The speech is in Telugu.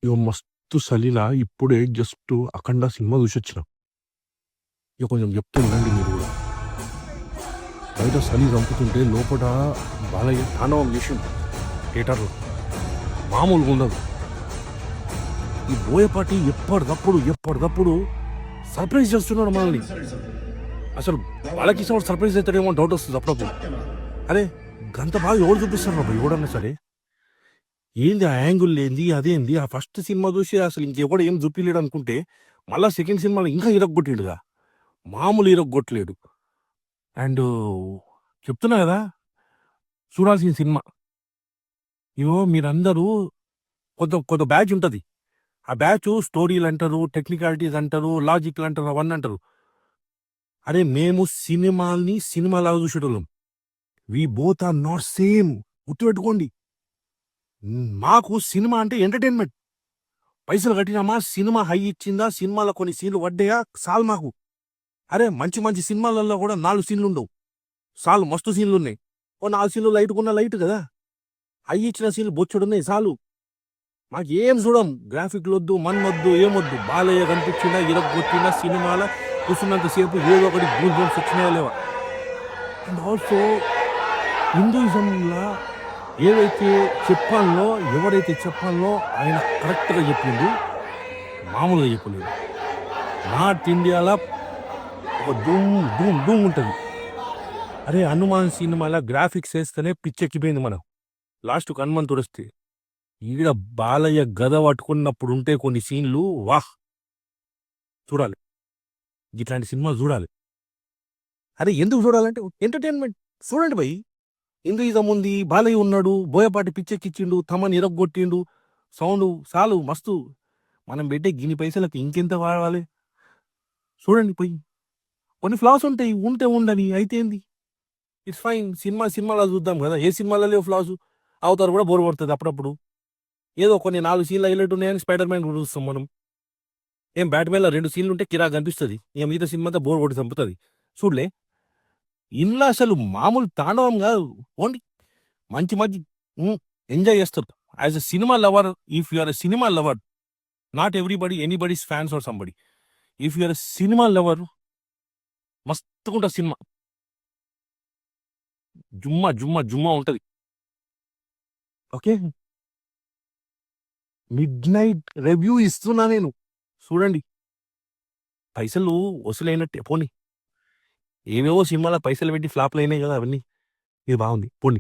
ఇగో మస్తు సలిలా ఇప్పుడే జస్ట్ 'అఖండ' సినిమా చూసొచ్చిన. ఇగ కొంచెం చెప్తా వినండి మీరు గూడా. బయట చలి చంపుతుంటే లోపట బాలయ్య తాండవం చేసిండు థియేటర్‌లో. మామూలుగా ఉండదు. ఈ బోయపాటి ఎప్పటిదప్పుడు సర్ప్రైజ్ చేస్తున్నాడు మనల్ని. అసలు బాలకృష్ణ సర్ప్రైజ్ అవుతాడేమో డౌట్ వస్తుంది అప్పుడప్పుడు. అరే గంత బాగా ఎవరు చూపిస్తారు రా ఎవడన్నా సరే. ఏంది ఆ యాంగిల్ ఏంది అదేంది ఆ ఫస్ట్ సినిమా చూసి అసలు ఇంకెవడు ఏం చూపిలేడు అనుకుంటే మళ్ళా సెకండ్ సినిమాలో ఇంకా ఇరగొట్టిండుగా. మామూలు ఇరగొట్టలేడు. అండ్ చెప్తున్నా కదా చూడాల్సిన సినిమా. ఇవో మీరందరూ కొంత బ్యాచ్ ఉంటుంది. ఆ బ్యాచ్ స్టోరీలు అంటారు, టెక్నికాలిటీస్ అంటారు, లాజిక్లు అంటారు, అవన్నీ అంటారు. అరే మేము సినిమాల్ని సినిమాలాగా చూసేటోళ్ళం. We both are not same. గుర్తుపెట్టుకోండి. మాకు సినిమా అంటే ఎంటర్టైన్మెంట్. పైసలు కట్టినామా, సినిమా హై ఇచ్చిందా, సినిమాలో కొన్ని సీన్లు పడ్డాయా చాలు మాకు. అరే మంచి మంచి సినిమాలలో కూడా 4 సీన్లు ఉండవు, చాలు. మస్తు సీన్లు ఉన్నాయి. ఓ 4 సీన్లు లైట్కున్న లైట్ కదా. హై ఇచ్చిన సీన్లు బొచ్చుడున్నాయి చాలు. మాకు ఏం చూడం. గ్రాఫిక్లు వద్దు, మన్నొద్దు, ఏమొద్దు. బాలయ్య కనిపించిందా, ఇరగొట్టిన సినిమాల కూర్చున్నంతసేపు ఏదో ఒకటి గూస్ బంప్స్ వచ్చినాయా లేవా. అండ్ ఆల్సో హిందూయిజంలో ఏవైతే చెప్పాలో, ఎవరైతే చెప్పాలో ఆయన కరెక్ట్గా చెప్పిండు, మామూలుగా చెప్పలేదు. నార్త్ ఇండియాలో ఒక ధూమ్ ధూమ్ ధూమ్ ఉంటుంది. అరే హనుమాన్ సినిమాలో గ్రాఫిక్స్ వేస్తేనే పిచ్చెక్కిపోయింది మనం. లాస్ట్కు హనుమంతుడు వస్తే ఈడ బాలయ్య గద పట్టుకున్నప్పుడు ఉంటే కొన్ని సీన్లు వాహ్ చూడాలి. ఇట్లాంటి సినిమా చూడాలి. అరే ఎందుకు చూడాలంటే ఎంటర్టైన్మెంట్. చూడండి భయ్. హిందూయిజం ఉంది, బాలయ్య ఉన్నాడు, బోయపాటి పిచ్చెక్కిచ్చిండు, తమన్ ఇరగొట్టిండు, సౌండ్ చాలు మస్తు. మనం పెట్టే గిన్ని పైసలకు ఇంకెంత వాడాలి. చూడండి పోయి. కొన్ని ఫ్లాస్ ఉంటాయి, ఉంటే ఉండని అయితే ఏంది. It's fine. సినిమాలో చూద్దాం కదా. ఏ సినిమాలో లేవు ఫ్లాస్. అవతారు కూడా బోర్ పడుతుంది అప్పుడప్పుడు. ఏదో కొన్ని 4 సీన్లు హైలైట్ ఉన్నాయని స్పైడర్ మ్యాన్ కూడా చూస్తాం మనం. ఏం బ్యాట్మెన్లో 2 సీన్లు ఉంటే కిరాక్ అనిపిస్తుంది. ఇక మిగతా సినిమా అంతా బోర్ కొట్టి చంపుతుంది. చూడలే ఇంట్లో అసలు మామూలు తాండవం కాదు. ఓన్లీ మంచి మంచి ఎంజాయ్ చేస్తారు. As a cinema lover, if you are a cinema lover, not anybody's fans or somebody, if you are a cinema lover, మస్తుకుంటా సినిమా. జుమ్మా జుమ్మా జుమ్మా ఉంటది. ఓకే, మిడ్ నైట్ రివ్యూ ఇస్తున్నా నేను. చూడండి. పైసలు వసూలైనట్టే పోనీ. ఏవేవో సినిమాల పైసలు పెట్టి ఫ్లాప్లు అయినాయి కదా అవన్నీ. ఇది బాగుంది పోనీ.